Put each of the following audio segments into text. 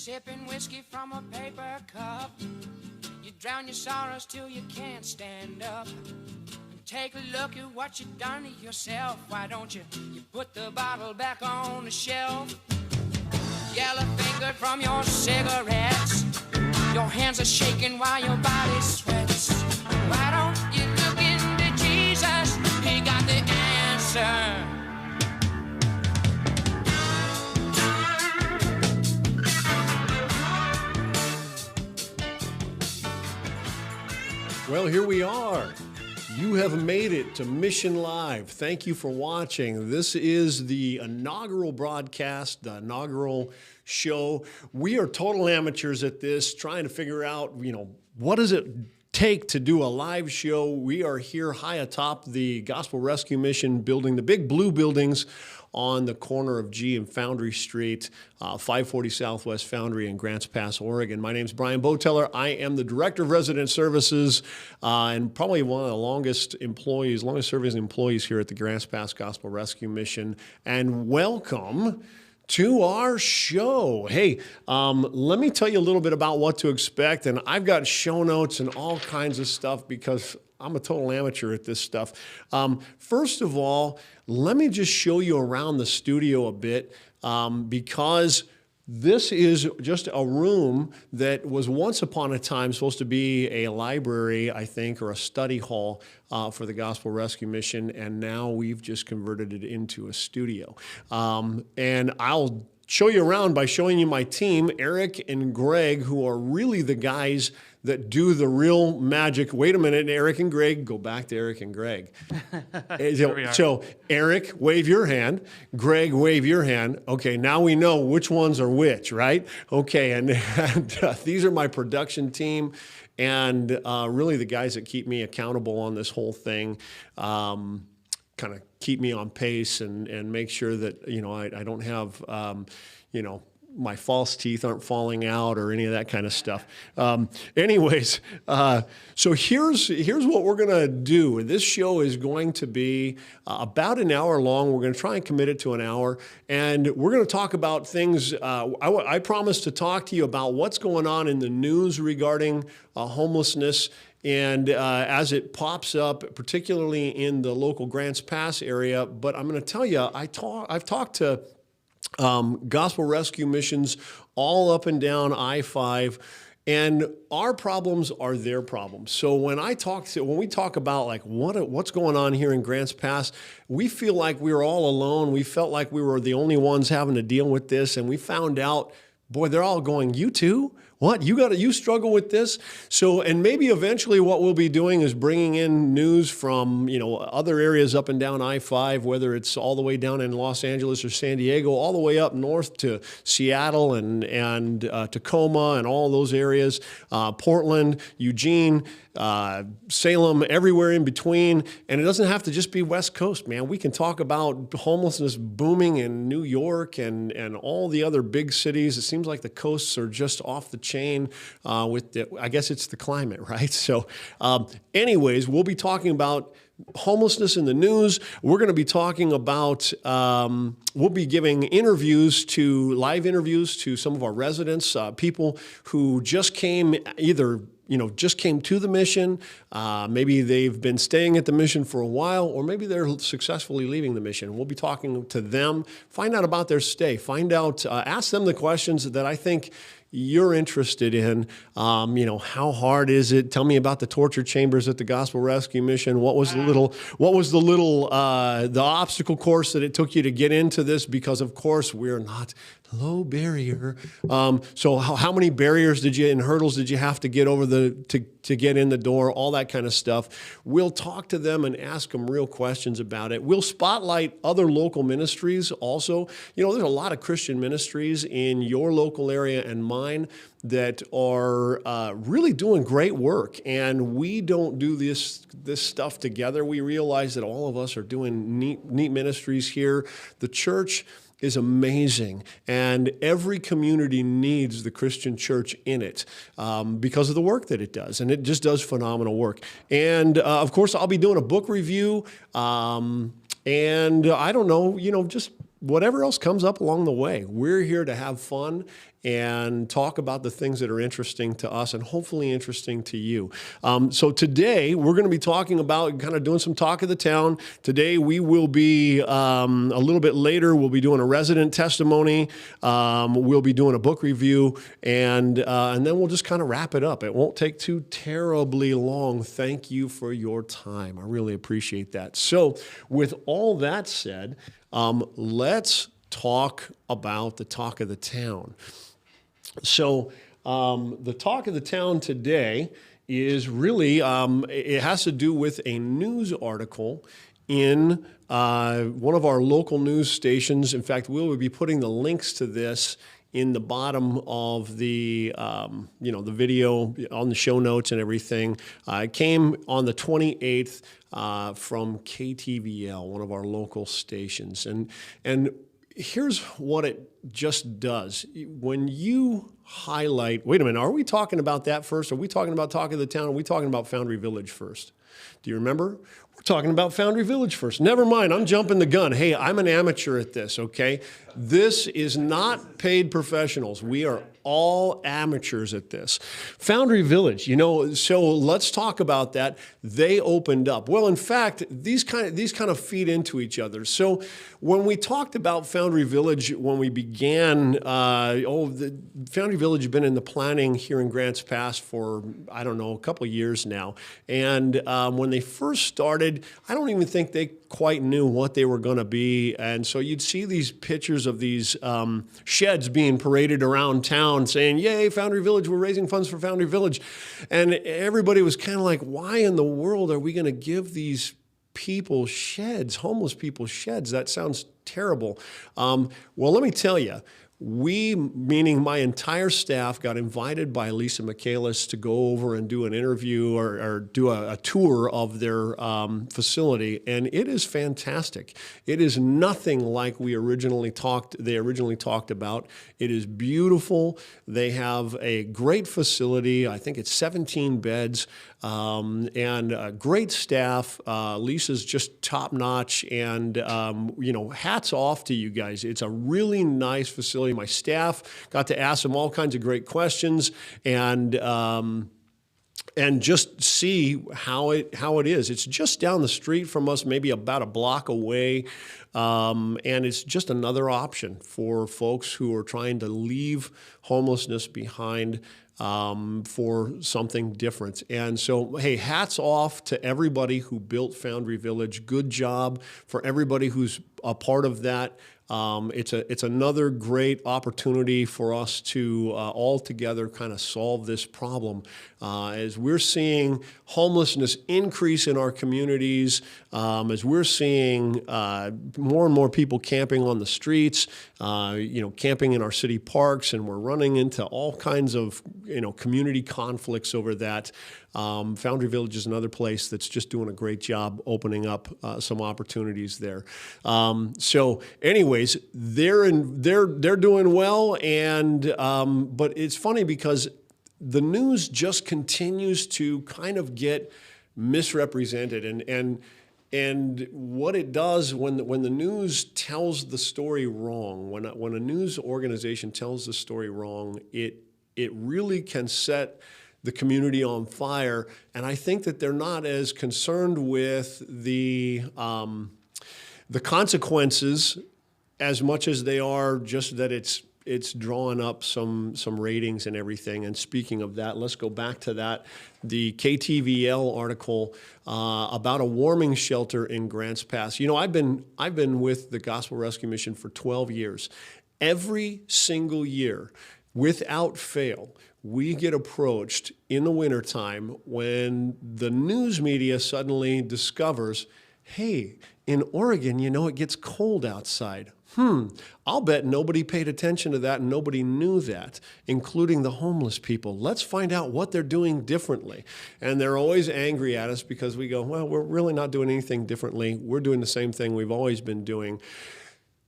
sipping whiskey from a paper cup. You drown your sorrows till you can't stand up. And take a look at what you've done to yourself. Why don't you put the bottle back on the shelf? Yellow fingered from your cigarettes. Your hands are shaking while your body sweats. Why don't you look into Jesus? He got the answer. Well, here we are. You have made it to Mission Live. Thank you for watching. This is the inaugural broadcast, the inaugural show. We are total amateurs at this, trying to figure out, what does it take to do a live show. We are here high atop the Gospel Rescue Mission building, the big blue buildings on the corner of G and Foundry Street, 540 Southwest Foundry in Grants Pass, Oregon. My name is Brian Boteller. I am the Director of Resident Services and probably one of the longest serving employees here at the Grants Pass Gospel Rescue Mission. And welcome to our show. Hey, let me tell you a little bit about what to expect. And I've got show notes and all kinds of stuff because I'm a total amateur at this stuff. First of all, let me just show you around the studio a bit because this is just a room that was once upon a time supposed to be a library, I think, or a study hall for the Gospel Rescue Mission, and now we've just converted it into a studio. And I'll show you around by showing you my team, Eric and Greg, who are really the guys that do the magic. Wait a minute, Eric and Greg. Go back to Eric and Greg. So, Eric, wave your hand. Greg, wave your hand. Okay, now we know which ones are which, right? Okay, and these are my production team and really the guys that keep me accountable on this whole thing. Kind of keep me on pace and make sure that, I don't have, my false teeth aren't falling out or any of that kind of stuff. Anyways, so here's what we're going to do. This show is going to be about an hour long. We're going to try and commit it to an hour. And we're going to talk about things. I promised to talk to you about what's going on in the news regarding homelessness. And as it pops up, particularly in the local Grants Pass area, but I'm going to tell you, I've talked to Gospel Rescue Missions all up and down I-5, and our problems are their problems. So when we talk about like what's going on here in Grants Pass, we feel like we were all alone. We felt like we were the only ones having to deal with this, and we found out, boy, they're all going, you too? What? You struggle with this? So, and maybe eventually what we'll be doing is bringing in news from, other areas up and down I-5, whether it's all the way down in Los Angeles or San Diego, all the way up north to Seattle and Tacoma and all those areas, Portland, Eugene, Salem, everywhere in between. And it doesn't have to just be West Coast, man. We can talk about homelessness booming in New York and all the other big cities. It seems like the coasts are just off the chain I guess it's the climate, right? So anyways, we'll be talking about homelessness in the news. We're going to be talking about, we'll be giving live interviews to some of our residents, people who just came to the mission. Maybe they've been staying at the mission for a while, or maybe they're successfully leaving the mission. We'll be talking to them, find out about their stay, ask them the questions that I think you're interested in. How hard is it? Tell me about the torture chambers at the Gospel Rescue Mission. What was the obstacle course that it took you to get into this? Because of course we're not low barrier. So how many barriers and hurdles did you have to get over to get in the door? All that kind of stuff. We'll talk to them and ask them real questions about it. We'll spotlight other local ministries also. There's a lot of Christian ministries in your local area and mine that are really doing great work. And we don't do this stuff together. We realize that all of us are doing neat ministries here. The church is amazing, and every community needs the Christian church in it because of the work that it does, and it just does phenomenal work. And of course, I'll be doing a book review, and I don't know, just whatever else comes up along the way. We're here to have fun and talk about the things that are interesting to us and hopefully interesting to you. So today we're going to be talking about kind of doing some talk of the town. Today we will be, a little bit later, we'll be doing a resident testimony. We'll be doing a book review, and then we'll just kind of wrap it up. It won't take too terribly long. Thank you for your time. I really appreciate that. So with all that said, let's talk about the talk of the town. So the talk of the town today is really, it has to do with a news article in one of our local news stations. In fact, we'll be putting the links to this in the bottom of the, the video on the show notes and everything. It came on the 28th from KTVL, one of our local stations. And here's what it just does. When you highlight, wait a minute, are we talking about that first? Are we talking about Talk of the Town? Are we talking about Foundry Village first? Do you remember? We're talking about Foundry Village first. Never mind, I'm jumping the gun. Hey, I'm an amateur at this, okay? This is not paid professionals. We are all amateurs at this. Foundry Village, so let's talk about that. They opened up. Well, in fact, these kind of feed into each other. So when we talked about Foundry Village, when we began, the Foundry Village has been in the planning here in Grants Pass for, I don't know, a couple of years now. And when they first started, I don't even think they quite knew what they were going to be. And so you'd see these pictures of these sheds being paraded around town saying, yay, Foundry Village, we're raising funds for Foundry Village. And everybody was kind of like, why in the world are we going to give these people sheds, homeless people sheds? That sounds terrible. Well, let me tell you, we, meaning my entire staff, got invited by Lisa Michaelis to go over and do an interview or do a tour of their facility, and it is fantastic. It is nothing like they originally talked about. It is beautiful. They have a great facility. I think it's 17 beds. And great staff. Lisa's just top notch, and hats off to you guys. It's a really nice facility. My staff got to ask them all kinds of great questions, and just see how it is. It's just down the street from us, maybe about a block away, and it's just another option for folks who are trying to leave homelessness behind for something different. And so, hey, hats off to everybody who built Foundry Village. Good job for everybody who's a part of that. It's another great opportunity for us to all together kind of solve this problem. As we're seeing homelessness increase in our communities, as we're seeing more and more people camping on the streets, camping in our city parks, and we're running into all kinds of community conflicts over that. Foundry Village is another place that's just doing a great job opening up some opportunities there. So anyways, they're doing well, and but it's funny because the news just continues to kind of get misrepresented, and what it does when the news tells the story wrong, when a news organization tells the story wrong, it really can set the community on fire. And I think that they're not as concerned with the consequences as much as they are just that it's drawing up some ratings and everything. And speaking of that, let's go back to that. The KTVL article about a warming shelter in Grants Pass. I've been with the Gospel Rescue Mission for 12 years. Every single year, without fail, we get approached in the wintertime when the news media suddenly discovers, hey, in Oregon, it gets cold outside. I'll bet nobody paid attention to that and nobody knew that, including the homeless people. Let's find out what they're doing differently. And they're always angry at us because we go, well, we're really not doing anything differently. We're doing the same thing we've always been doing.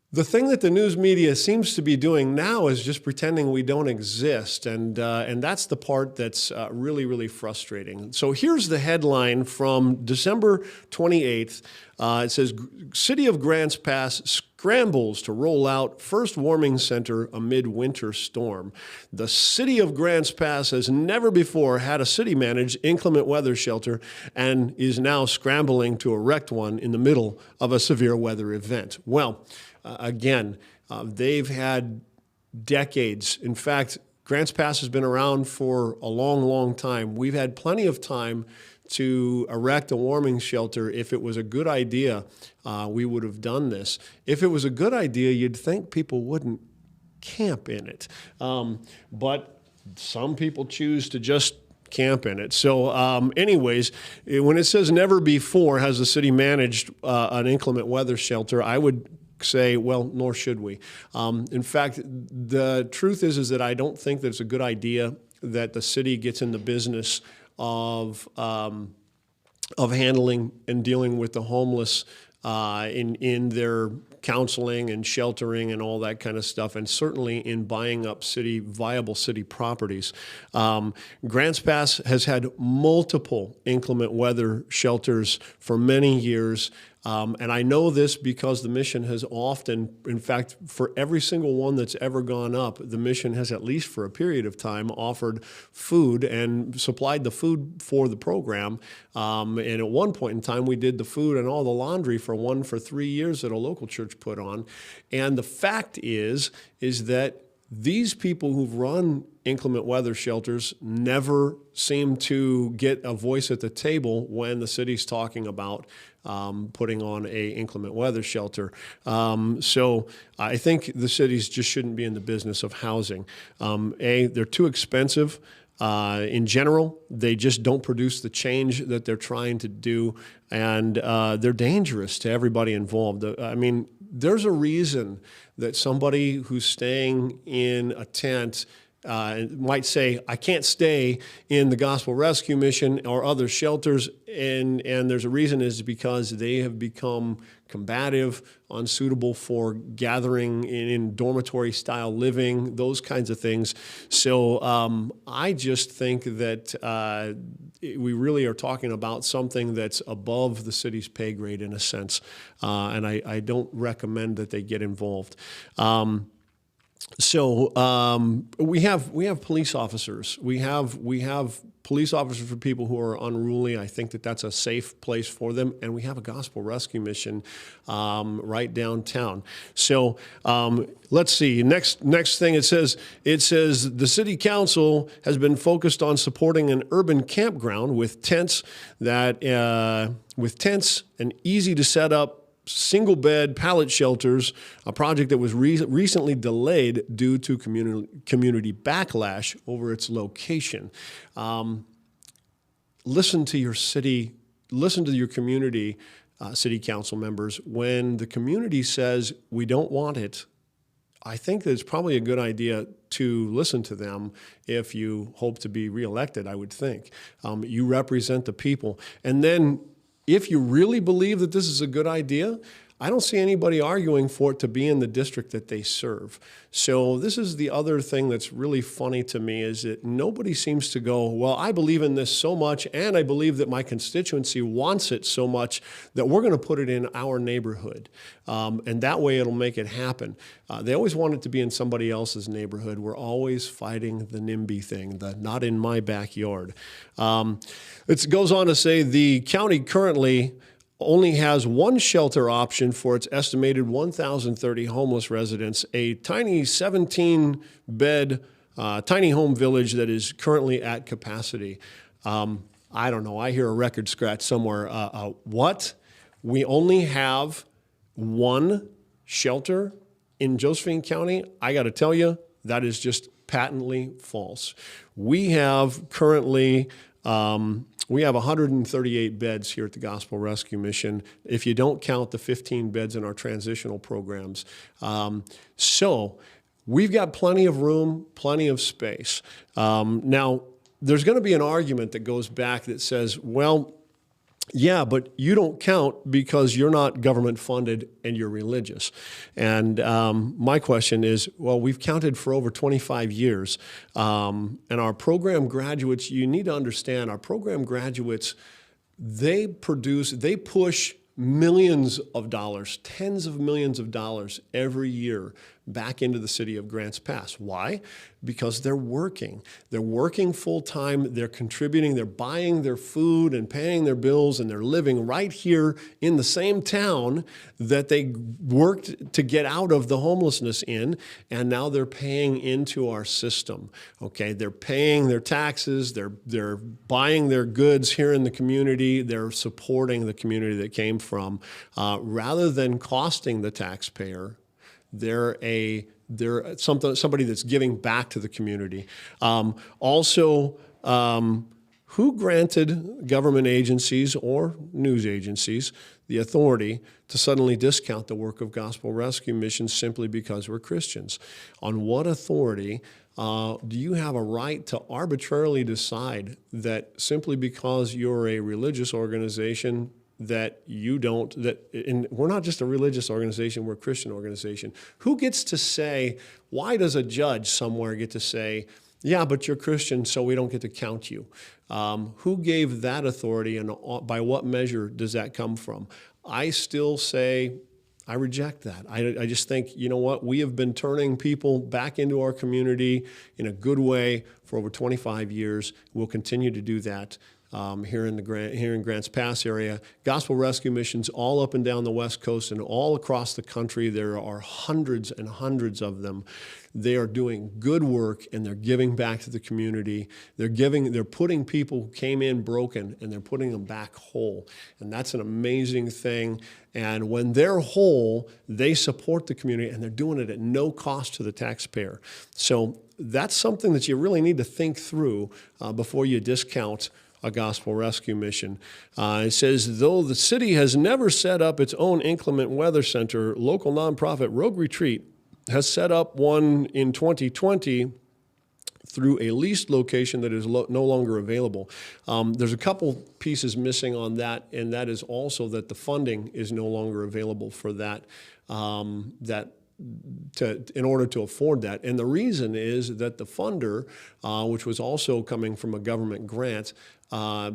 The thing that the news media seems to be doing now is just pretending we don't exist, and that's the part that's really, really frustrating. So here's the headline from December 28th. It says, City of Grants Pass scrambles to roll out first warming center amid winter storm. The city of Grants Pass has never before had a city-managed inclement weather shelter and is now scrambling to erect one in the middle of a severe weather event. Well, again, they've had decades. In fact, Grants Pass has been around for a long, long time. We've had plenty of time to erect a warming shelter. If it was a good idea, we would have done this. If it was a good idea, you'd think people wouldn't camp in it. But some people choose to just camp in it. So anyways, when it says never before has the city managed an inclement weather shelter, I would say, well, nor should we. In fact, the truth is that I don't think that it's a good idea that the city gets in the business of handling and dealing with the homeless in their counseling and sheltering and all that kind of stuff, and certainly in buying up viable city properties. Grants Pass has had multiple inclement weather shelters for many years. And I know this because the mission has often, in fact, for every single one that's ever gone up, the mission has, at least for a period of time, offered food and supplied the food for the program. And at one point in time, we did the food and all the laundry for 3 years that a local church put on. And the fact is that these people who've run inclement weather shelters never seem to get a voice at the table when the city's talking about putting on a inclement weather shelter. So I think the cities just shouldn't be in the business of housing. They're too expensive. In general, they just don't produce the change that they're trying to do, and they're dangerous to everybody involved. I mean, there's a reason that somebody who's staying in a tent might say, I can't stay in the Gospel Rescue Mission or other shelters, and there's a reason is because they have become combative, unsuitable for gathering in dormitory-style living, those kinds of things. So I just think that we really are talking about something that's above the city's pay grade in a sense, and I don't recommend that they get involved. So we have police officers. We have police officers for people who are unruly. I think that that's a safe place for them. And we have a gospel rescue mission right downtown. So let's see. Next thing it says the city council has been focused on supporting an urban campground with tents and easy to set up single-bed pallet shelters, a project that was recently delayed due to community backlash over its location. Listen to your city, listen to your community, city council members. When the community says, we don't want it, I think that it's probably a good idea to listen to them if you hope to be reelected, I would think. You represent the people. And then if you really believe that this is a good idea, I don't see anybody arguing for it to be in the district that they serve. So this is the other thing that's really funny to me is that nobody seems to go, well, I believe in this so much, and I believe that my constituency wants it so much that we're going to put it in our neighborhood. And that way it'll make it happen. They always want it to be in somebody else's neighborhood. We're always fighting the NIMBY thing, the not in my backyard. It goes on to say the county currently only has one shelter option for its estimated 1,030 homeless residents, a tiny 17-bed tiny home village that is currently at capacity. I don't know. I hear a record scratch somewhere. What? We only have one shelter in Josephine County? I got to tell you, that is just patently false. We have currently... we have 138 beds here at the Gospel Rescue Mission, if you don't count the 15 beds in our transitional programs. So we've got plenty of room, plenty of space. Now, there's going to be an argument that goes back that says, well, yeah, but you don't count because you're not government funded and you're religious. And my question is, well, we've counted for over 25 years. And our program graduates, you need to understand, our program graduates, they push millions of dollars, tens of millions of dollars every year back into the city of Grants Pass. Why? Because they're working. They're working full time. They're contributing. They're buying their food and paying their bills, and they're living right here in the same town that they worked to get out of the homelessness in, and now they're paying into our system. Okay, they're paying their taxes. They're buying their goods here in the community. They're supporting the community that came from, rather than costing the taxpayer. They're somebody that's giving back to the community. Who granted government agencies or news agencies the authority to suddenly discount the work of gospel rescue missions simply because we're Christians? On what authority do you have a right to arbitrarily decide that simply because you're a religious organization that you don't, and we're not just a religious organization, we're a Christian organization. Who gets to say, why does a judge somewhere get to say, yeah, but you're Christian, so we don't get to count you? Who gave that authority, and by what measure does that come from? I still say, I reject that. I just think, you know what? We have been turning people back into our community in a good way for over 25 years. We'll continue to do that. Here in Grants Pass area, gospel rescue missions all up and down the West Coast and all across the country. There are hundreds and hundreds of them. They are doing good work, and they're giving back to the community. They're putting people who came in broken, and they're putting them back whole. And that's an amazing thing. And when they're whole, they support the community, and they're doing it at no cost to the taxpayer. So that's something that you really need to think through before you discount a gospel rescue mission. It says, though the city has never set up its own inclement weather center, local nonprofit Rogue Retreat has set up one in 2020 through a leased location that is no longer available. There's a couple pieces missing on that, and that is also that the funding is no longer available for that, in order to afford that. And the reason is that the funder, which was also coming from a government grant,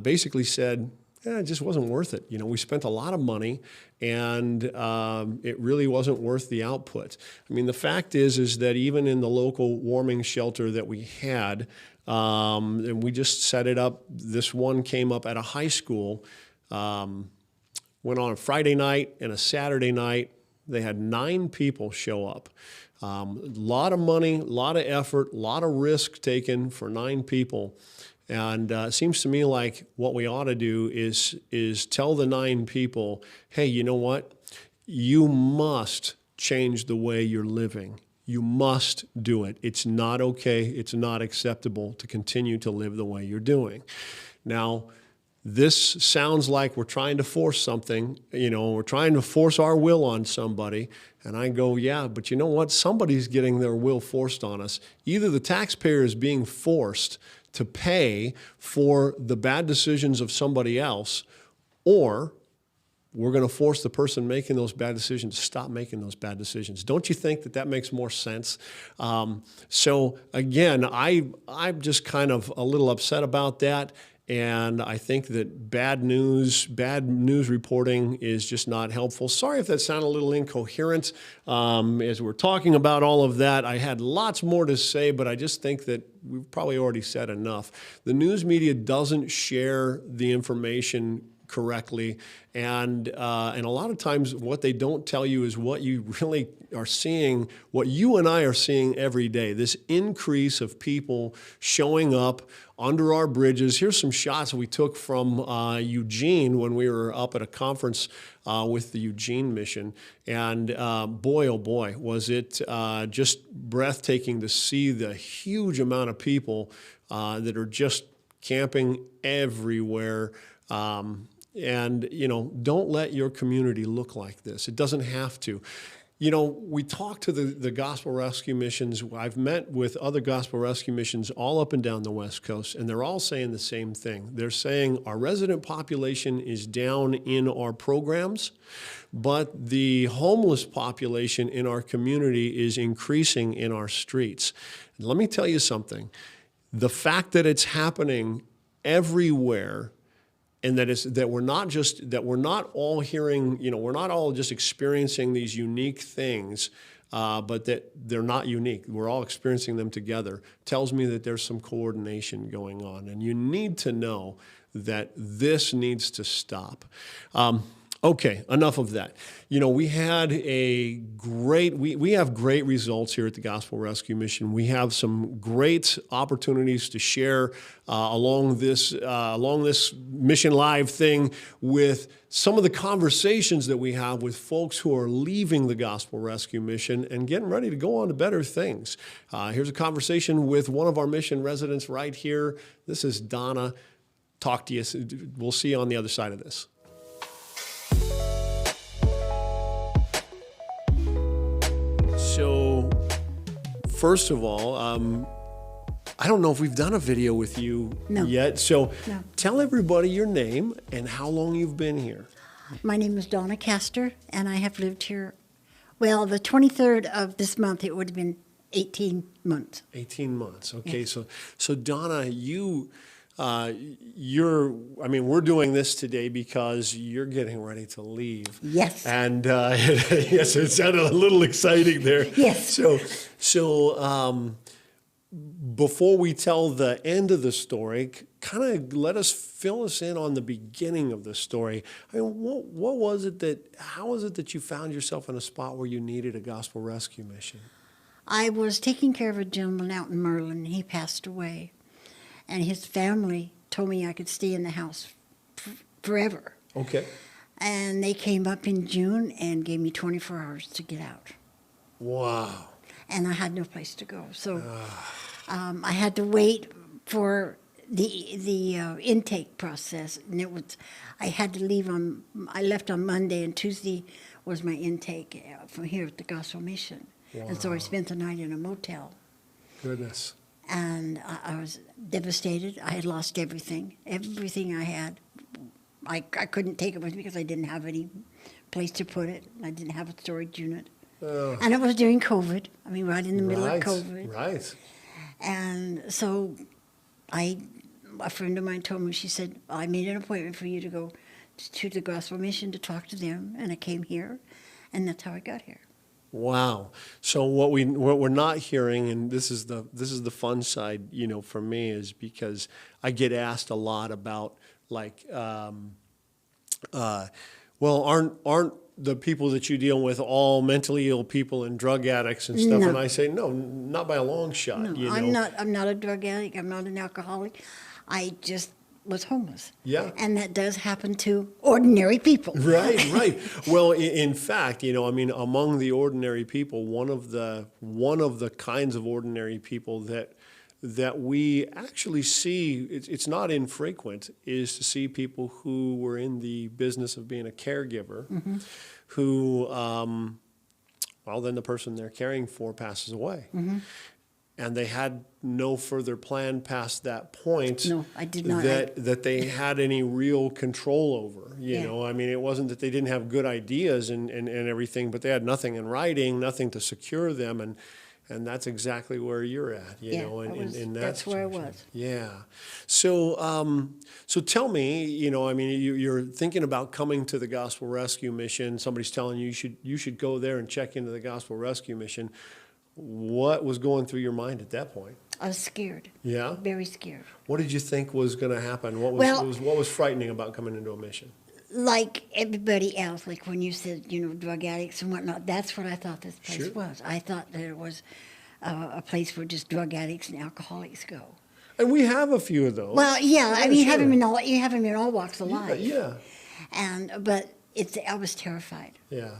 basically said, it just wasn't worth it. We spent a lot of money, and it really wasn't worth the output. I mean, the fact is that even in the local warming shelter that we had, and we just set it up, this one came up at a high school, went on a Friday night and a Saturday night. They had 9 people show up. A lot of money, a lot of effort, a lot of risk taken for 9 people. And it seems to me like what we ought to do is tell the 9 people, hey, you know what? You must change the way you're living. You must do it. It's not okay. It's not acceptable to continue to live the way you're doing. Now, this sounds like we're trying to force something, we're trying to force our will on somebody. And I go, yeah, but you know what? Somebody's getting their will forced on us. Either the taxpayer is being forced to pay for the bad decisions of somebody else, or we're going to force the person making those bad decisions to stop making those bad decisions. Don't you think that makes more sense? So again, I'm just kind of a little upset about that. And I think that bad news reporting is just not helpful. Sorry if that sounded a little incoherent. As we're talking about all of that, I had lots more to say, but I just think that we've probably already said enough. The news media doesn't share the information correctly, and a lot of times what they don't tell you is what you really are seeing, what you and I are seeing every day, this increase of people showing up under our bridges. Here's some shots we took from Eugene when we were up at a conference with the Eugene mission, and boy, oh boy, was it just breathtaking to see the huge amount of people that are just camping everywhere. And, don't let your community look like this. It doesn't have to. We talk to the gospel rescue missions. I've met with other gospel rescue missions all up and down the West Coast, and they're all saying the same thing. They're saying our resident population is down in our programs, but the homeless population in our community is increasing in our streets. And let me tell you something. The fact that it's happening everywhere and that we're not all hearing, we're not all just experiencing these unique things, but that they're not unique. We're all experiencing them together. Tells me that there's some coordination going on, and you need to know that this needs to stop. Okay, enough of that. We had we have great results here at the Gospel Rescue Mission. We have some great opportunities to share along this Mission Live thing with some of the conversations that we have with folks who are leaving the Gospel Rescue Mission and getting ready to go on to better things. Here's a conversation with one of our mission residents right here. This is Dona. Talk to you. We'll see you on the other side of this. So, first of all, I don't know if we've done a video with you yet. So, tell everybody your name and how long you've been here. My name is Dona Castor, and I have lived here, well, the 23rd of this month, it would have been 18 months. 18 months. Okay. Yes. So Dona, we're doing this today because you're getting ready to leave. Yes. And yes, it sounded a little exciting there. Yes. So before we tell the end of the story, kind of fill us in on the beginning of the story. I mean, how was it that you found yourself in a spot where you needed a gospel rescue mission? I was taking care of a gentleman out in Merlin. He passed away. And his family told me I could stay in the house forever. Okay. And they came up in June and gave me 24 hours to get out. Wow. And I had no place to go. So I had to wait for the intake process. And I had to leave I left on Monday, and Tuesday was my intake from here at the Gospel Mission. Wow. And so I spent the night in a motel. Goodness. And I was devastated. I had lost everything I had. I couldn't take it with me because I didn't have any place to put it. I didn't have a storage unit. And it was during COVID. I mean, right in the middle of COVID. Right. And so a friend of mine told me, she said, I made an appointment for you to go to the Gospel Mission to talk to them. And I came here, and that's how I got here. Wow. So what we're not hearing, and this is the fun side, for me, is because I get asked a lot about aren't the people that you deal with all mentally ill people and drug addicts and stuff? No. And I say, no, not by a long shot. No, I'm not a drug addict. I'm not an alcoholic. I just was homeless. Yeah. And that does happen to ordinary people. Right. Well, in fact, among the ordinary people, one of the kinds of ordinary people that we actually see, it's not infrequent, is to see people who were in the business of being a caregiver, mm-hmm. who, then the person they're caring for passes away. Mm-hmm. And they had no further plan past that point. No, I did not. That they had any real control over. You know, it wasn't that they didn't have good ideas and everything, but they had nothing in writing, nothing to secure them, and that's exactly where you're at. In that that's situation. where I was. Yeah. So tell me, you're thinking about coming to the Gospel Rescue Mission. Somebody's telling you you should go there and check into the Gospel Rescue Mission. What was going through your mind at that point? I was scared. Yeah? Very scared. What did you think was going to happen? What was frightening about coming into a mission? Like everybody else, like when you said, drug addicts and whatnot, that's what I thought this place was. I thought that it was a place where just drug addicts and alcoholics go. And we have a few of those. Well, yeah, you have them in all walks of life. Yeah. But I was terrified. Yeah.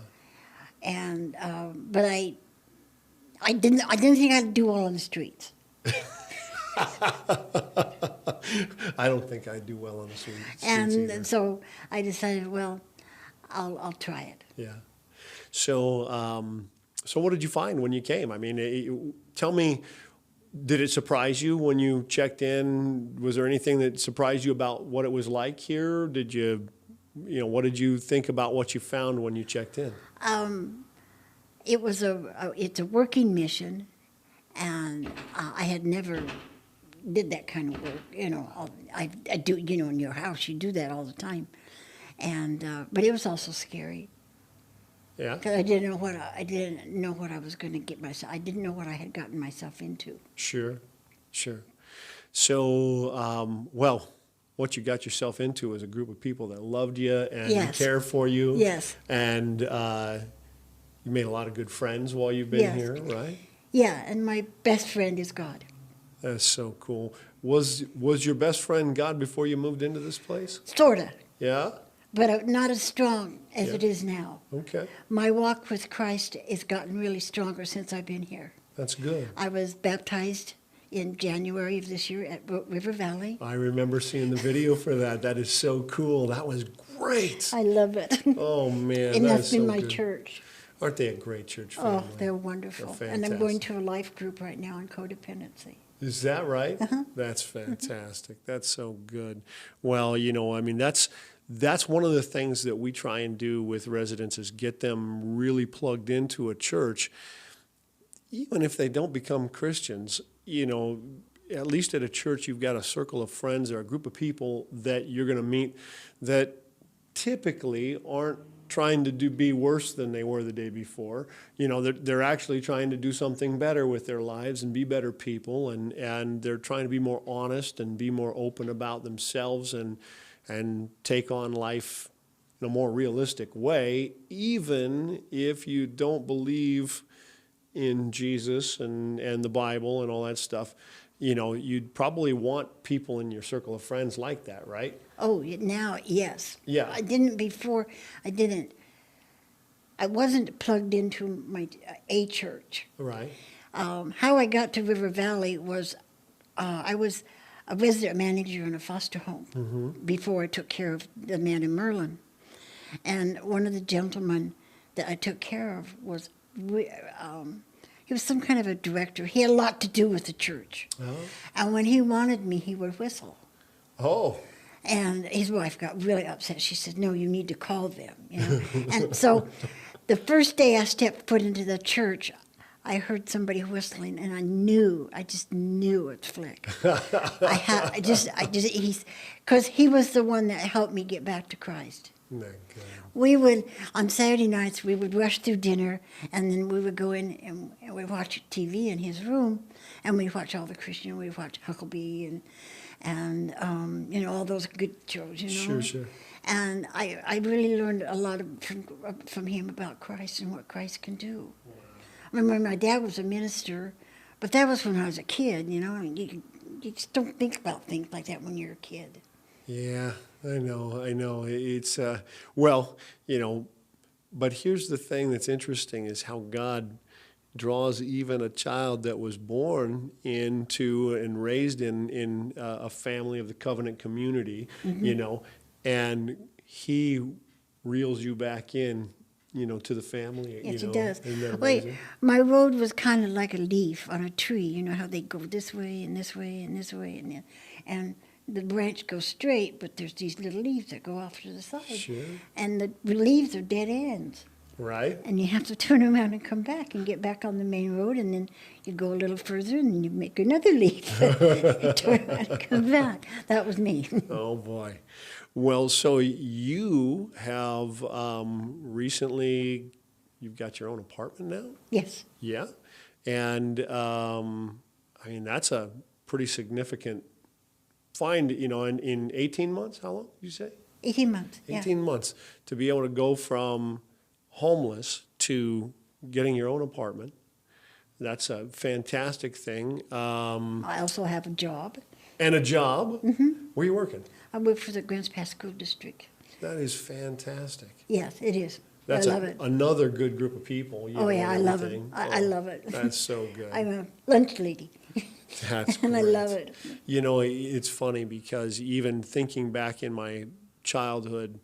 And but I didn't think I'd do well on the streets. I don't think I'd do well on the streets. And so I decided, well, I'll try it. Yeah. So what did you find when you came? Tell me, did it surprise you when you checked in? Was there anything that surprised you about what it was like here? Did you, what did you think about what you found when you checked in? It's a working mission, and I had never did that kind of work. I do. In your house, you do that all the time, and but it was also scary. Yeah. Because I didn't know what I was going to get myself. I didn't know what I had gotten myself into. Sure. So, well, what you got yourself into was a group of people that loved you and Yes. cared for you. Yes. And you made a lot of good friends while you've been Yes. here, right? Yeah, and my best friend is God. That's so cool. Was your best friend God before you moved into this place? Sorta, Yeah? but not as strong as Yeah. it is now. Okay. My walk with Christ has gotten really stronger since I've been here. That's good. I was baptized in January of this year at River Valley. I remember seeing the video for that. That is so cool. That was great. I love it. Oh, man. And that that's is been so my good. church. Aren't they a great church family? Oh, they're wonderful. They're And I'm going fantastic. to a life group right now on codependency. Is that right? Uh-huh. That's fantastic. That's so good. Well, I mean, that's one of the things that we try and do with residents is get them really plugged into a church, even if they don't become Christians. At least at a church, you've got a circle of friends or a group of people that you're going to meet that typically aren't trying to be worse than they were the day before. They're actually trying to do something better with their lives and be better people, and they're trying to be more honest and be more open about themselves and take on life in a more realistic way, even if you don't believe in Jesus and the Bible and all that stuff. You'd probably want people in your circle of friends like that, right? Oh, now, yes. Yeah. I didn't before. I wasn't plugged into a church. Right. How I got to River Valley was I was a resident manager in a foster home before I took care of the man in Merlin. And one of the gentlemen that I took care of was, he was some kind of a director. He had a lot to do with the church. Oh. And when he wanted me, he would whistle. Oh. And his wife got really upset. She said, "No, you need to call them." And so the first day I stepped foot into the church, I heard somebody whistling, and I just knew it's Flick. Because he was the one that helped me get back to Christ. We would, on Saturday nights, we would rush through dinner, and then we would go in and we'd watch TV in his room, and we'd watch all the Christian, we'd watch Huckabee and all those good shows, Sure. And I really learned a lot from him about Christ and what Christ can do. I remember my dad was a minister, but that was when I was a kid, and you just don't think about things like that when you're a kid. Yeah, I know. It's, but here's the thing that's interesting is how God draws even a child that was born into and raised in a family of the covenant community, and he reels you back in, to the family. Yes, he does. Isn't that Wait, amazing? my road was kind of like a leaf on a tree. You know how they go this way and this way and this way, and the branch goes straight, but there's these little leaves that go off to the side. Sure. And the leaves are dead ends. Right? And you have to turn around and come back and get back on the main road, and then you go a little further and then you make another leaf. You turn around and come back. That was me. Oh, boy. Well, so you have recently, you've got your own apartment now? Yes. Yeah. And, that's a pretty significant find, in 18 months. How long did you say? 18 months. 18 months to be able to go from homeless to getting your own apartment. That's a fantastic thing. I also have a job. And a job. Mm-hmm. Where are you working? I work for the Grants Pass School District. That is fantastic. Yes, it is. That's I love it. Another good group of people. I love it. everything. I love it. That's so good. I'm a lunch lady. That's And I great. love it. It's funny because even thinking back in my childhood,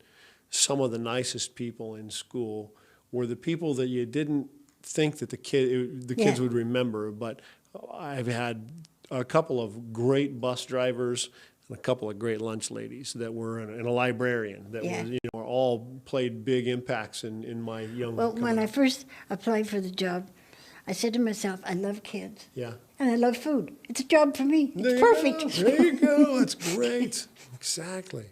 some of the nicest people in school were the people that you didn't think that the kids Yeah. would remember. But I've had a couple of great bus drivers and a couple of great lunch ladies that were, and a librarian that Yeah. was, all played big impacts in my young. Well, when I first applied for the job, I said to myself, I love kids. Yeah. And I love food. It's a job for me. There It's you perfect. go. There you go. That's great. Exactly.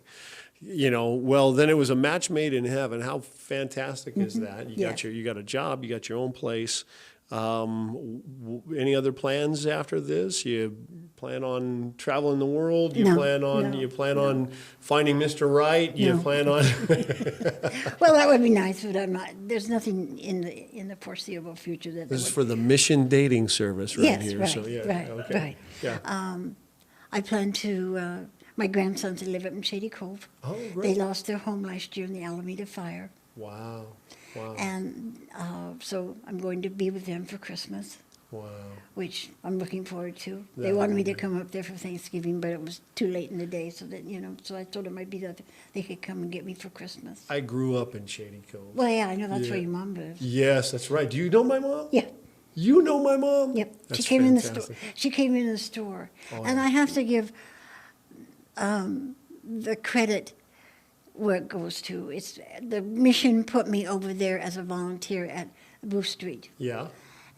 Well, then it was a match made in heaven. How fantastic is that? You got a job, you got your own place. Any other plans after this? You plan on traveling the world? You plan on finding Mr. Right? You plan on Well, that would be nice, but I'm not. There's nothing in the foreseeable future that. This is for the Mission Dating Service right here. Right, So right. Yeah. I plan to. My grandsons live up in Shady Cove. Oh, great. They lost their home last year in the Alameda fire. Wow. And so I'm going to be with them for Christmas. Wow. Which I'm looking forward to. That They wanted would me be to come up there for Thanksgiving, but it was too late in the day, so that so I told them I'd be there. They could come and get me for Christmas. I grew up in Shady Cove. Well, yeah, I know that's where Yeah. your mom lives. Yes, that's right. Do you know my mom? Yeah. You know my mom? Yep. That's She came in the store. fantastic. She came in the store, Oh, and yeah. I have to give the credit where it goes to. It's the mission put me over there as a volunteer at Booth Street. Yeah.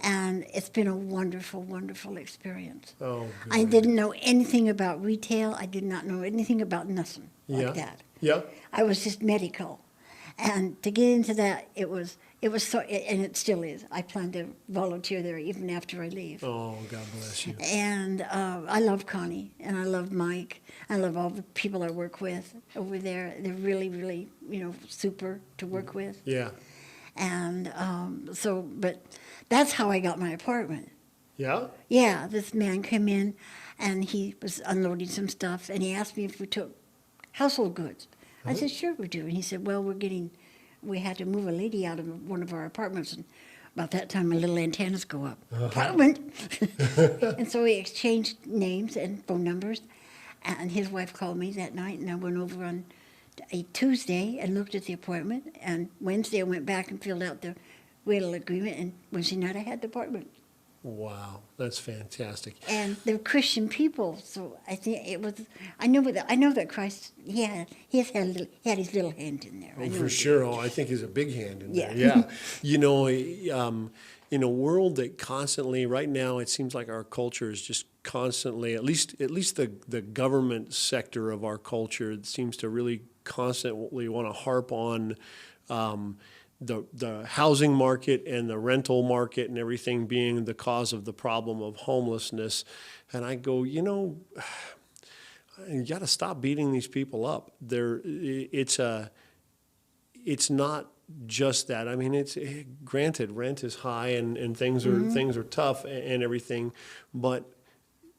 And it's been a wonderful, wonderful experience. Oh, good. I didn't know anything about retail. I did not know anything about nothing like that. Yeah. I was just medical. And to get into that, it was so, and it still is. I plan to volunteer there even after I leave. Oh, God bless you. And I love Connie, and I love Mike. I love all the people I work with over there. They're really, really, super to work with. Yeah. And but that's how I got my apartment. Yeah? Yeah, this man came in, and he was unloading some stuff, and he asked me if we took household goods. I said, sure we do. And he said, well, we had to move a lady out of one of our apartments, and about that time my little antennas go up. Apartment! And so we exchanged names and phone numbers, and his wife called me that night, and I went over on a Tuesday and looked at the apartment, and Wednesday I went back and filled out the rental agreement, and Wednesday night I had the apartment. Wow, that's fantastic. And they're Christian people, so I think it was. I know that Christ. He had his little hand in there. Oh, for sure. Oh, I think he's a big hand in there. Yeah. Yeah. In a world that constantly, right now, it seems like our culture is just constantly, at least the government sector of our culture seems to really constantly want to harp on the housing market and the rental market and everything being the cause of the problem of homelessness. And I go, you got to stop beating these people up. It's not just that. I mean, it's granted rent is high and things are tough and everything, but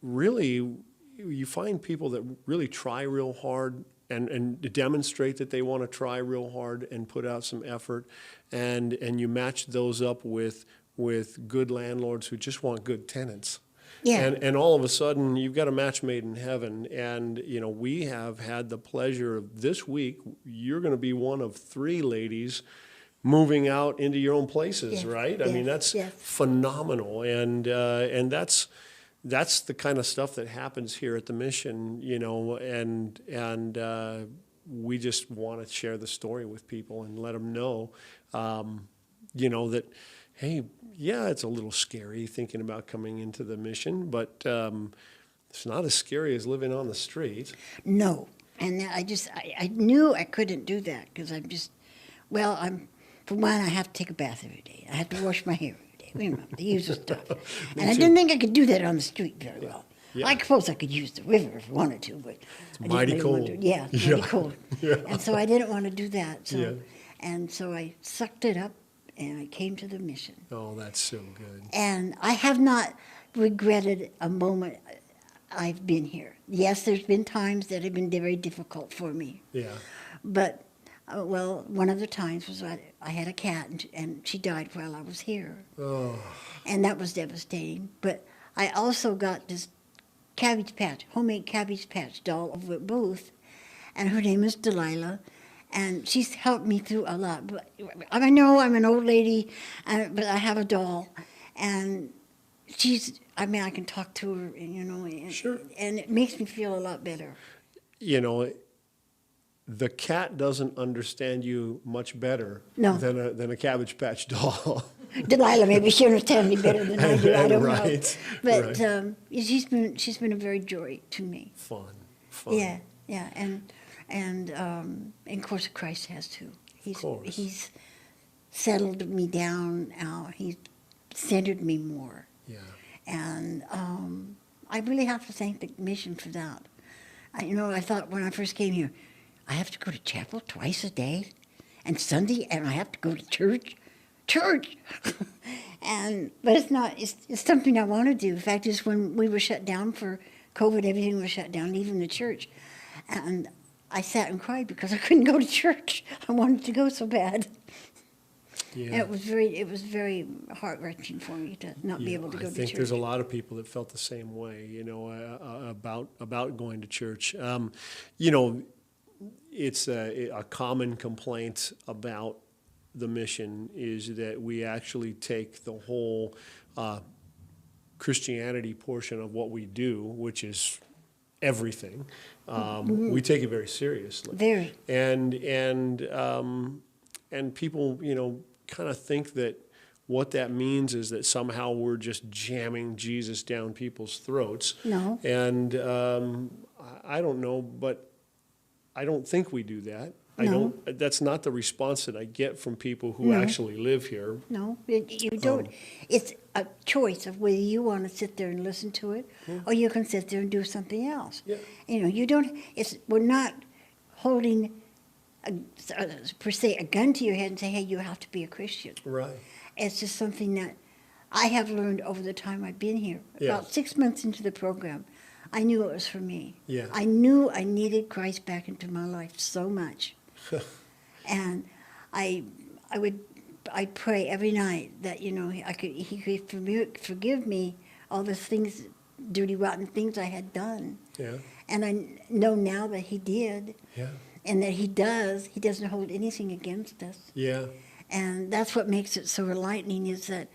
really you find people that really try real hard and demonstrate that they want to try real hard and put out some effort, and you match those up with good landlords who just want good tenants. Yeah. And all of a sudden, you've got a match made in heaven. And, we have had the pleasure of this week, you're going to be one of 3 ladies moving out into your own places, Yes, right? I yes, mean, that's yes. phenomenal. And that's the kind of stuff that happens here at the mission, and we just want to share the story with people and let them know, that, hey, yeah, it's a little scary thinking about coming into the mission, but it's not as scary as living on the street. No, and I knew I couldn't do that because for one, I have to take a bath every day. I have to wash my hair every day, the usual stuff. And I didn't think I could do that on the street very well. Yeah. I suppose I could use the river if I wanted to, but I didn't mighty really cold. want to. Yeah, Yeah. mighty cold. Yeah. And so I didn't want to do that. So, Yeah. And so I sucked it up, and I came to the mission. Oh, that's so good. And I have not regretted a moment I've been here. Yes, there's been times that have been very difficult for me. Yeah. But, one of the times was I had a cat, and she died while I was here. Oh. And that was devastating. But I also got this homemade Cabbage Patch doll over at Booth, and her name is Delilah, and she's helped me through a lot. But I know I'm an old lady, but I have a doll, and I can talk to her, and, Sure. and it makes me feel a lot better. The cat doesn't understand you much better No. than a Cabbage Patch doll. Delilah maybe she understands me better than I do. I don't know. Right, But right. she's been a very joy to me. Fun. Yeah, yeah, and of course Christ has too. Course. He's settled me down now. He's centered me more. Yeah. And I really have to thank the mission for that. I thought when I first came here, I have to go to chapel twice a day, and Sunday, and I have to go to church. But it's not. It's something I want to do. In fact, is when we were shut down for COVID, everything was shut down, even the church, and I sat and cried because I couldn't go to church. I wanted to go so bad. Yeah. And it was very heart-wrenching for me to not be able to go to church. I think there's a lot of people that felt the same way, about going to church. It's a common complaint about the mission is that we actually take the whole Christianity portion of what we do, which is everything. We take it very seriously. Very. And people, kind of think that what that means is that somehow we're just jamming Jesus down people's throats. No. And I don't know, but I don't think we do that. No. That's not the response that I get from people who actually live here. No, you don't. It's a choice of whether you want to sit there and listen to it, or you can sit there and do something else. Yeah. You don't. We're not holding per se a gun to your head and say, "Hey, you have to be a Christian." Right. It's just something that I have learned over the time I've been here. Yeah. About 6 months into the program, I knew it was for me. Yeah. I knew I needed Christ back into my life so much. And I'd pray every night that he could forgive me all the things, dirty, rotten things I had done. Yeah. And I know now that he did, Yeah. and that he does. He doesn't hold anything against us. Yeah. And that's what makes it so enlightening is that,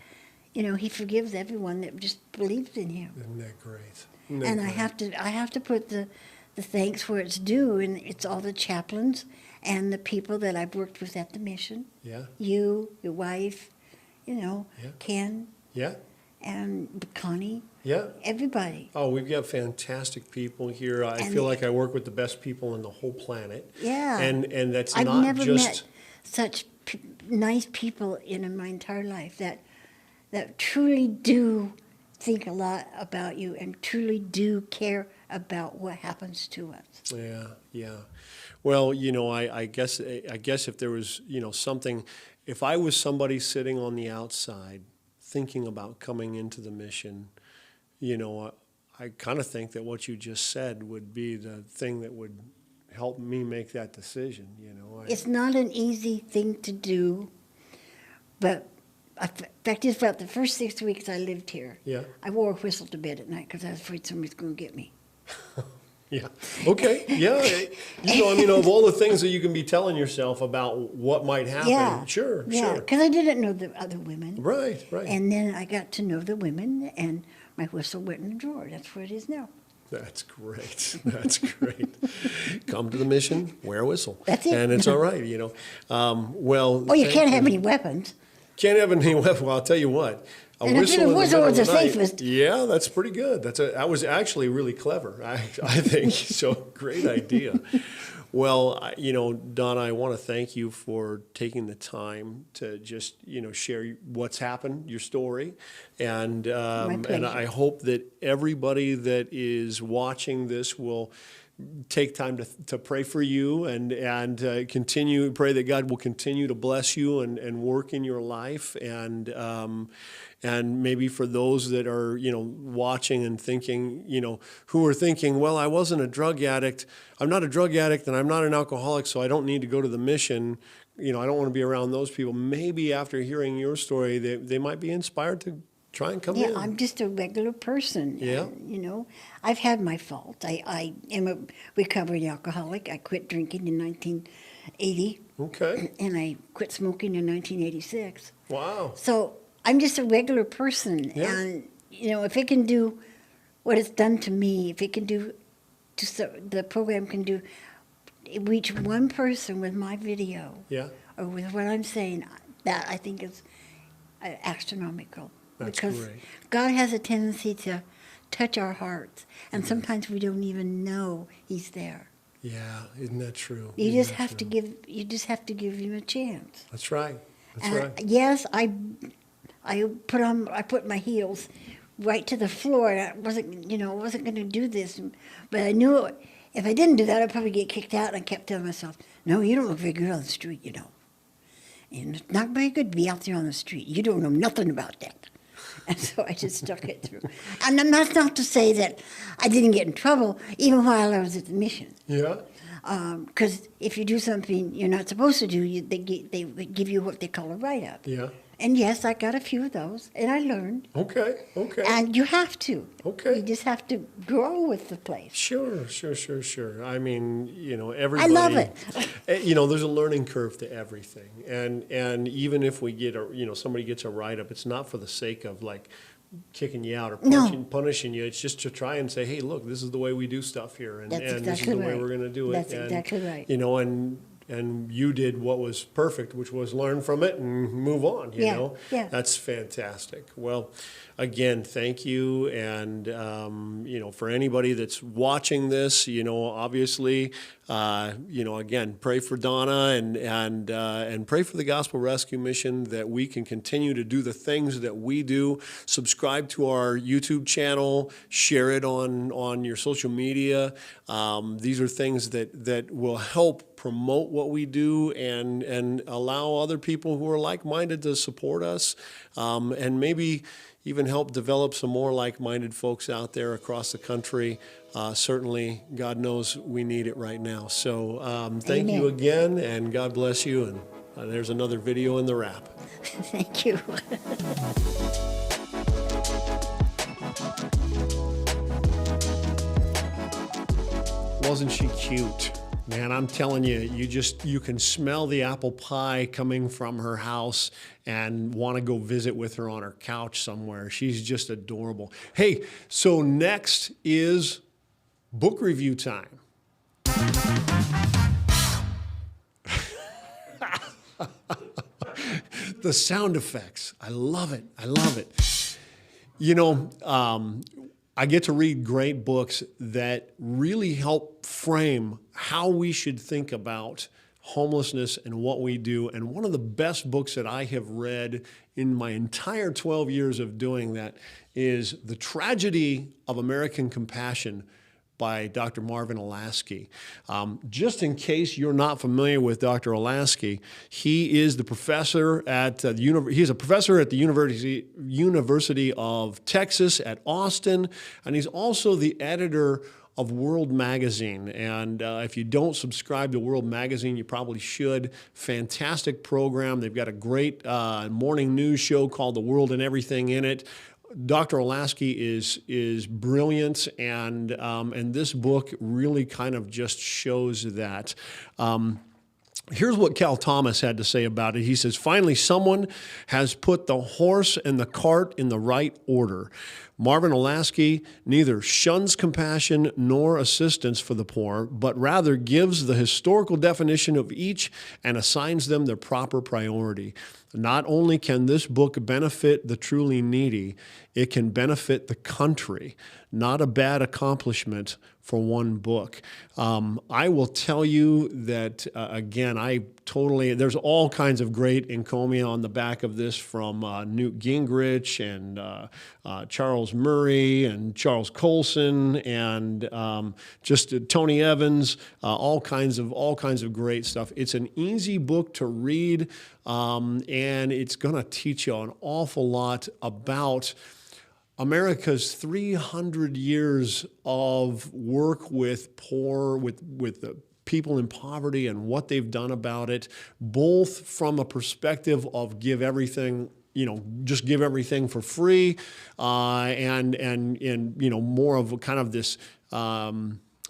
he forgives everyone that just believes in him. Isn't that great? And I have to put the thanks where it's due, and it's all the chaplains and the people that I've worked with at the mission. Yeah. You, your wife, Ken, Yeah. and Connie, Yeah. everybody. Oh, we've got fantastic people here. I And feel like I work with the best people on the whole planet. Yeah. And that's I've not never just met such nice people in my entire life that truly do think a lot about you and truly do care about what happens to us. Yeah, yeah. Well, I guess if there was, something, if I was somebody sitting on the outside thinking about coming into the mission, I kind of think that what you just said would be the thing that would help me make that decision, It's not an easy thing to do, but in fact, it's about the first 6 weeks I lived here. Yeah. I wore a whistle to bed at night because I was afraid somebody's going to get me. Yeah. Okay. Yeah. Of all the things that you can be telling yourself about what might happen. Yeah. Sure. Yeah, Sure. because I didn't know the other women. Right. And then I got to know the women, and my whistle went in the drawer. That's where it is now. That's great. That's great. Come to the mission, wear a whistle. That's it. And it's all right, Well. Oh, you thank can't have any weapons. Can't have any weapon. Well, I'll tell you what. A And I think a in the whistle middle was of the night- safest. Yeah, that's pretty good. That was actually really clever. I think so. Great idea. Well, Donna, I want to thank you for taking the time to just share what's happened, your story, and pleasure. I hope that everybody that is watching this will take time to pray for you and pray that God will continue to bless you and work in your life and maybe for those that are watching and thinking who are thinking, well, I wasn't a drug addict, I'm not a drug addict, and I'm not an alcoholic, so I don't need to go to the mission. I don't want to be around those people. Maybe after hearing your story, they might be inspired to try and come in. Yeah, I'm just a regular person. Yeah. I've had my faults. I am a recovered alcoholic. I quit drinking in 1980. Okay. And I quit smoking in 1986. Wow. So I'm just a regular person. Yeah. And, if it can do what it's done to me, if it can do, the program can do, reach one person with my video Yeah. or with what I'm saying, that I think is astronomical. That's because great. God has a tendency to touch our hearts, and sometimes we don't even know He's there. Yeah, isn't that true? You Isn't just that have true? to give. You just have to give Him a chance. That's right. That's And right. yes, I put my heels right to the floor. And I wasn't going to do this, but I knew if I didn't do that, I'd probably get kicked out. And I kept telling myself, "No, you don't look very good on the street, you know. And it's not very good to be out there on the street. You don't know nothing about that." And so I just stuck it through. And that's not to say that I didn't get in trouble, even while I was at the mission. Yeah. Because if you do something you're not supposed to do, they give you what they call a write-up. Yeah. And yes, I got a few of those, and I learned. Okay. Okay. And you have to. Okay. You just have to grow with the place. Sure. I mean, I everybody. love it. There's a learning curve to everything, and even if we get somebody gets a write-up, it's not for the sake of like kicking you out or punishing you. It's just to try and say, hey, look, this is the way we do stuff here, and That's this is exactly the way right. we're going to do it. That's exactly right. And you did what was perfect, which was learn from it and move on, you know? Yeah. That's fantastic. Well, again, thank you. And, for anybody that's watching this, obviously, again, pray for Donna and pray for the Gospel Rescue Mission that we can continue to do the things that we do. Subscribe to our YouTube channel, share it on your social media. These are things that will help promote what we do and allow other people who are like-minded to support us, and maybe even help develop some more like-minded folks out there across the country. Certainly, God knows we need it right now. So thank you again, and God bless you. And there's another video in the wrap. Thank you. Wasn't she cute? Man, I'm telling you, you can smell the apple pie coming from her house and want to go visit with her on her couch somewhere. She's just adorable. Hey, so next is book review time. The sound effects. I love it. I get to read great books that really help frame how we should think about homelessness and what we do. And one of the best books that I have read in my entire 12 years of doing that is The Tragedy of American Compassion by Dr. Marvin Olasky. Just in case you're not familiar with Dr. Olasky, he is the professor at he's a professor at the University of Texas at Austin, and he's also the editor of World Magazine. And if you don't subscribe to World Magazine, you probably should. Fantastic program. They've got a great morning news show called The World and Everything in It. Dr. Olasky is brilliant, and this book really kind of just shows that. Here's what Cal Thomas had to say about it. He says, "Finally, someone has put the horse and the cart in the right order. Marvin Olasky neither shuns compassion nor assistance for the poor, but rather gives the historical definition of each and assigns them their proper priority. Not only can this book benefit the truly needy, it can benefit the country. Not a bad accomplishment for one book." I will tell you that, again, there's all kinds of great encomia on the back of this from Newt Gingrich and Charles Murray and Charles Colson and just Tony Evans, all kinds of great stuff. It's an easy book to read, and it's going to teach you an awful lot about America's 300 years of work with the people in poverty and what they've done about it, both from a perspective of give everything for free, and more of kind of this,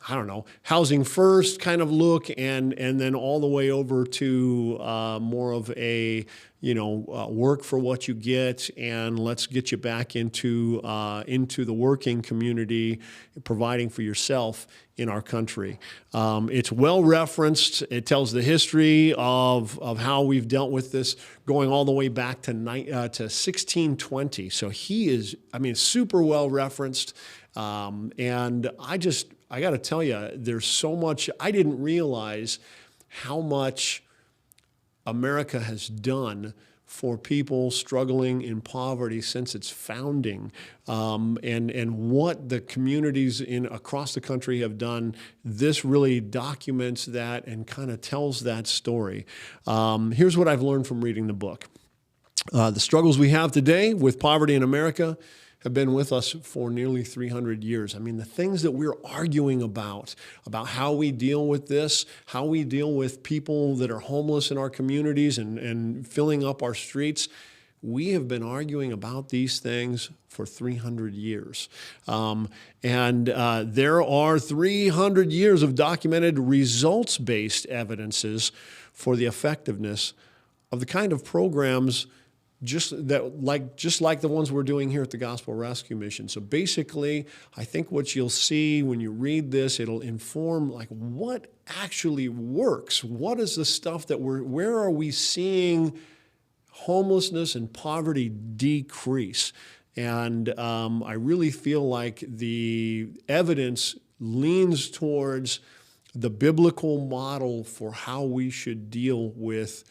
I don't know, housing first kind of look, and then all the way over to more of a, work for what you get, and let's get you back into the working community, providing for yourself in our country. It's well referenced. It tells the history of how we've dealt with this, going all the way back to 1620. So he is, super well referenced. And I got to tell you, there's so much. I didn't realize how much America has done for people struggling in poverty since its founding, and what the communities across the country have done. This really documents that and kind of tells that story. Here's what I've learned from reading the book. The struggles we have today with poverty in America have been with us for nearly 300 years. The things that we're arguing about how we deal with this, how we deal with people that are homeless in our communities and filling up our streets, we have been arguing about these things for 300 years. There are 300 years of documented results-based evidences for the effectiveness of the kind of programs just like the ones we're doing here at the Gospel Rescue Mission. So basically, I think what you'll see when you read this, it'll inform what actually works. What is the stuff where are we seeing homelessness and poverty decrease? And I really feel like the evidence leans towards the biblical model for how we should deal with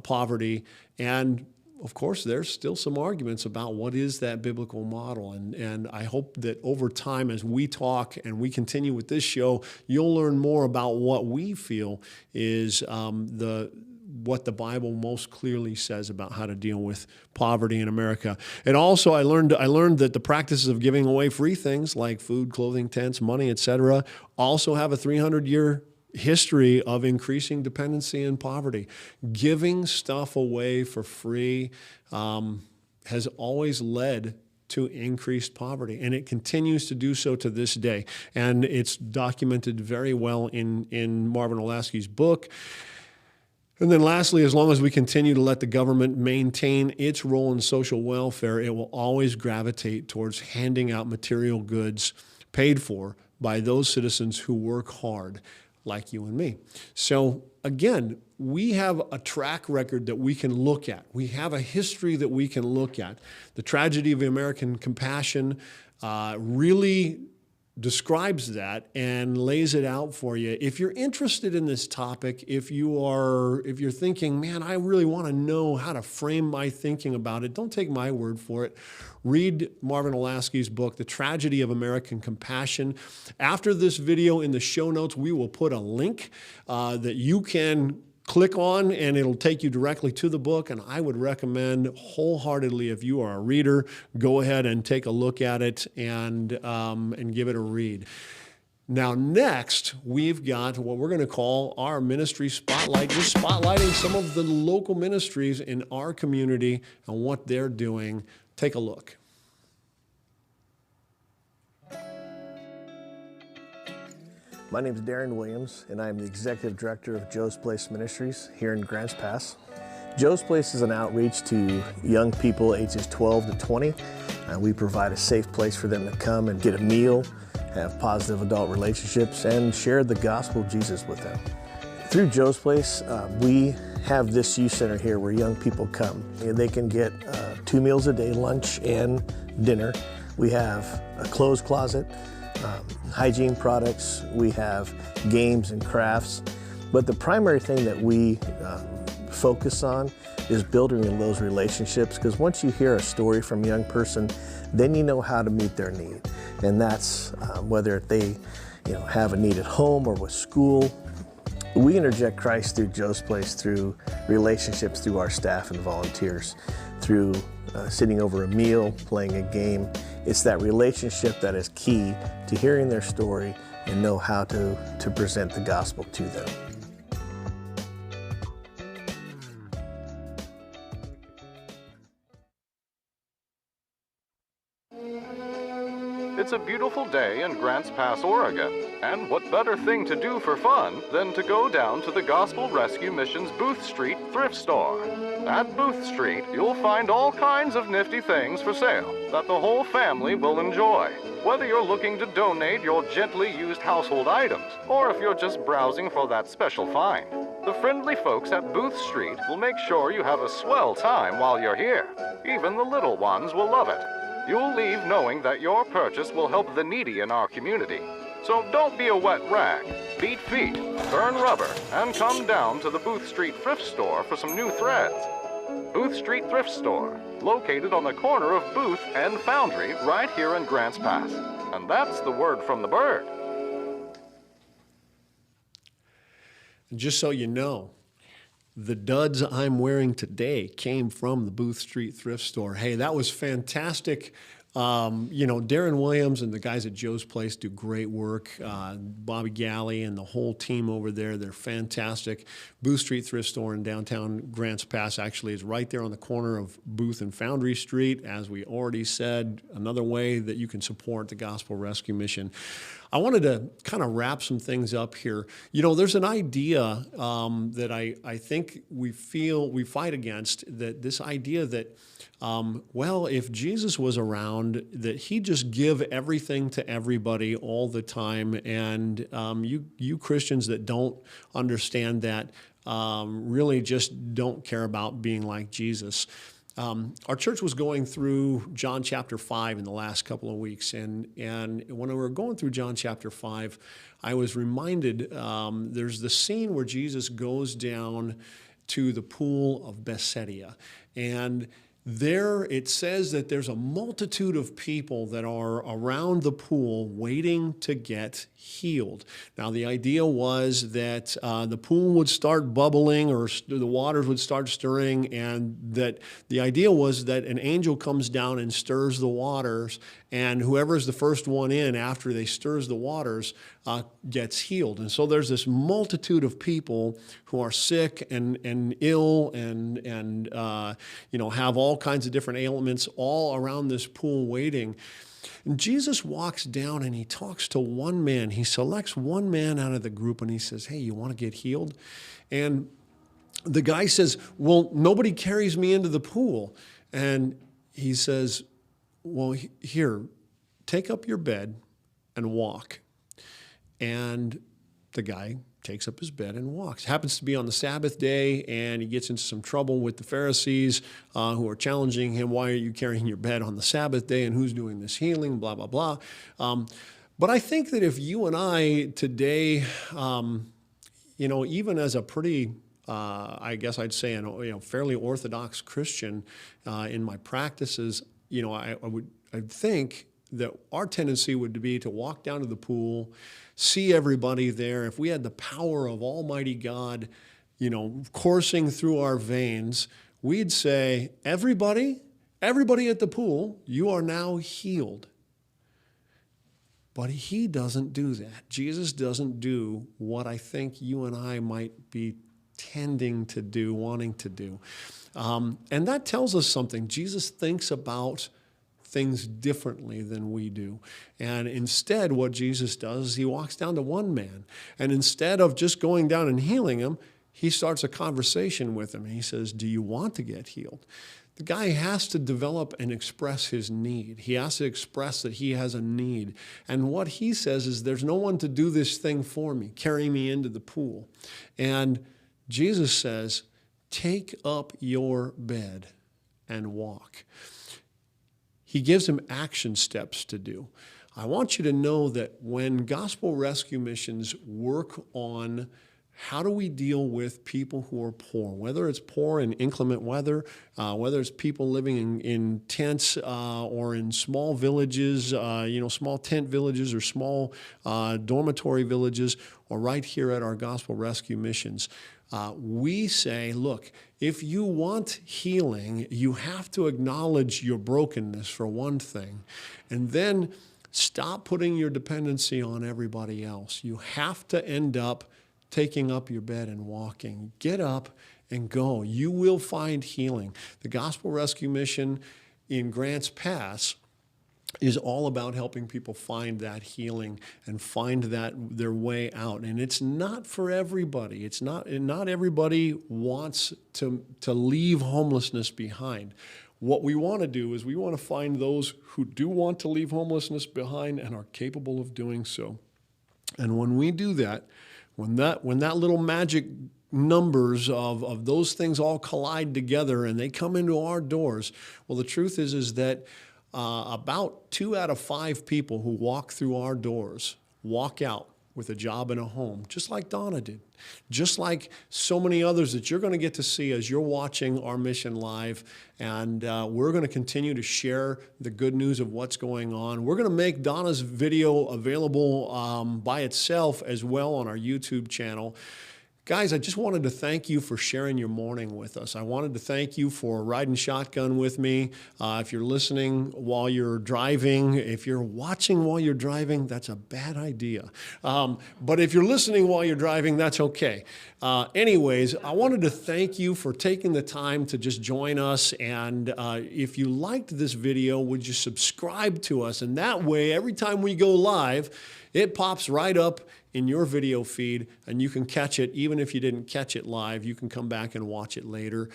poverty. And of course, there's still some arguments about what is that biblical model. And I hope that over time, as we talk and we continue with this show, you'll learn more about what we feel is what the Bible most clearly says about how to deal with poverty in America. And also, I learned that the practices of giving away free things like food, clothing, tents, money, etc., also have a 300-year history of increasing dependency and poverty. Giving stuff away for free has always led to increased poverty, and it continues to do so to this day. And it's documented very well in Marvin Olasky's book. And then lastly, as long as we continue to let the government maintain its role in social welfare, it will always gravitate towards handing out material goods paid for by those citizens who work hard, like you and me. So again, we have a track record that we can look at. We have a history that we can look at. The tragedy of American compassion really describes that and lays it out for you. If you're interested in this topic, if you're thinking, man, I really want to know how to frame my thinking about it, don't take my word for it. Read Marvin Olasky's book, The Tragedy of American Compassion. After this video, in the show notes, we will put a link that you can click on, and it'll take you directly to the book. And I would recommend wholeheartedly, if you are a reader, go ahead and take a look at it and give it a read. Now, next, we've got what we're going to call our ministry spotlight, just spotlighting some of the local ministries in our community and what they're doing. Take a look. My name is Darren Williams, and I am the Executive Director of Joe's Place Ministries here in Grants Pass. Joe's Place is an outreach to young people ages 12 to 20. We provide a safe place for them to come and get a meal, have positive adult relationships, and share the gospel of Jesus with them. Through Joe's Place, we have this youth center here where young people come. They can get 2 meals a day, lunch and dinner. We have a clothes closet, hygiene products, we have games and crafts. But the primary thing that we focus on is building those relationships, because once you hear a story from a young person, then you know how to meet their need. And that's whether they have a need at home or with school. We interject Christ through Joe's Place, through relationships, through our staff and volunteers, through sitting over a meal, playing a game. It's that relationship that is key to hearing their story and know how to present the gospel to them. It's a beautiful day in Grants Pass, Oregon, and what better thing to do for fun than to go down to the Gospel Rescue Mission's Booth Street thrift store. At Booth Street, you'll find all kinds of nifty things for sale that the whole family will enjoy. Whether you're looking to donate your gently used household items, or if you're just browsing for that special find, the friendly folks at Booth Street will make sure you have a swell time while you're here. Even the little ones will love it. You'll leave knowing that your purchase will help the needy in our community. So don't be a wet rag. Beat feet, burn rubber, and come down to the Booth Street Thrift Store for some new threads. Booth Street Thrift Store, located on the corner of Booth and Foundry right here in Grants Pass. And that's the word from the bird. Just so you know, the duds I'm wearing today came from the Booth Street Thrift Store. Hey, that was fantastic. Darren Williams and the guys at Joe's Place do great work. Bobby Galley and the whole team over there, they're fantastic. Booth Street Thrift Store in downtown Grants Pass actually is right there on the corner of Booth and Foundry Street. As we already said, another way that you can support the Gospel Rescue Mission. I wanted to kind of wrap some things up here. There's an idea that I think we fight against, that this idea that, if Jesus was around, that he'd just give everything to everybody all the time. And you Christians that don't understand that really just don't care about being like Jesus. Our church was going through John chapter 5 in the last couple of weeks, and when we were going through John chapter 5, I was reminded there's the scene where Jesus goes down to the pool of Bethesda, and there it says that there's a multitude of people that are around the pool waiting to get healed. Now, the idea was that the pool would start bubbling, or the waters would start stirring, and that the idea was that an angel comes down and stirs the waters, and whoever's the first one in after they stirs the waters gets healed. And so there's this multitude of people who are sick and ill and have all kinds of different ailments all around this pool waiting. And Jesus walks down and he talks to one man. He selects one man out of the group and he says, "Hey, you want to get healed?" And the guy says, "Well, nobody carries me into the pool." And he says, "Well, here, take up your bed and walk." And the guy takes up his bed and walks. It happens to be on the Sabbath day, and he gets into some trouble with the Pharisees who are challenging him. "Why are you carrying your bed on the Sabbath day, and who's doing this healing, blah, blah, blah." But I think that if you and I today, even as a pretty, I guess I'd say, fairly orthodox Christian in my practices, I'd think that our tendency would be to walk down to the pool, see everybody there. If we had the power of Almighty God, coursing through our veins, we'd say, everybody at the pool, you are now healed. But he doesn't do that. Jesus doesn't do what I think you and I might be tending to do, wanting to do. And that tells us something. Jesus thinks about things differently than we do. And instead, what Jesus does is he walks down to one man. And instead of just going down and healing him, he starts a conversation with him. He says, "Do you want to get healed?" The guy has to develop and express his need. He has to express that he has a need. And what he says is, "There's no one to do this thing for me, carry me into the pool." And Jesus says, "Take up your bed and walk." He gives him action steps to do. I want you to know that when Gospel Rescue Missions work on how do we deal with people who are poor, whether it's poor in inclement weather, whether it's people living in tents or in small villages, small tent villages or small dormitory villages, or right here at our Gospel Rescue Missions, we say, look, if you want healing, you have to acknowledge your brokenness for one thing, and then stop putting your dependency on everybody else. You have to end up taking up your bed and walking. Get up and go. You will find healing. The Gospel Rescue Mission in Grants Pass is all about helping people find that healing and find that their way out. And it's not for everybody. It's not everybody wants to leave homelessness behind. What we want to do is we want to find those who do want to leave homelessness behind and are capable of doing so. And when we do that, when that little magic numbers of those things all collide together and they come into our doors, well, the truth is that about 2 out of 5 people who walk through our doors walk out with a job and a home, just like Donna did, just like so many others that you're going to get to see as you're watching our mission live. And we're going to continue to share the good news of what's going on. We're going to make Donna's video available by itself as well on our YouTube channel. Guys, I just wanted to thank you for sharing your morning with us. I wanted to thank you for riding shotgun with me. If you're listening while you're driving, if you're watching while you're driving, that's a bad idea. But if you're listening while you're driving, that's okay. Anyways, I wanted to thank you for taking the time to just join us. And if you liked this video, would you subscribe to us? And that way, every time we go live, it pops right up in your video feed, and you can catch it. Even if you didn't catch it live, you can come back and watch it later.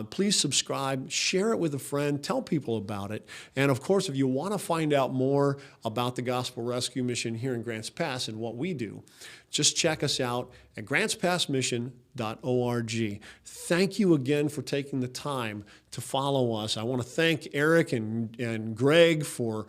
Please subscribe, share it with a friend, tell people about it. And of course, if you want to find out more about the Gospel Rescue Mission here in Grants Pass and what we do, just check us out at grantspassmission.org. Thank you again for taking the time to follow us. I want to thank Eric and Greg for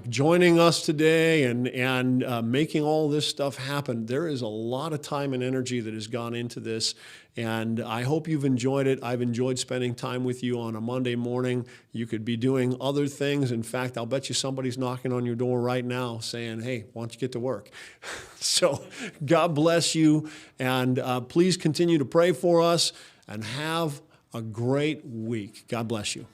joining us today and making all this stuff happen. There is a lot of time and energy that has gone into this, and I hope you've enjoyed it. I've enjoyed spending time with you on a Monday morning. You could be doing other things. In fact, I'll bet you somebody's knocking on your door right now saying, hey, why don't you get to work? So God bless you, and please continue to pray for us and have a great week. God bless you.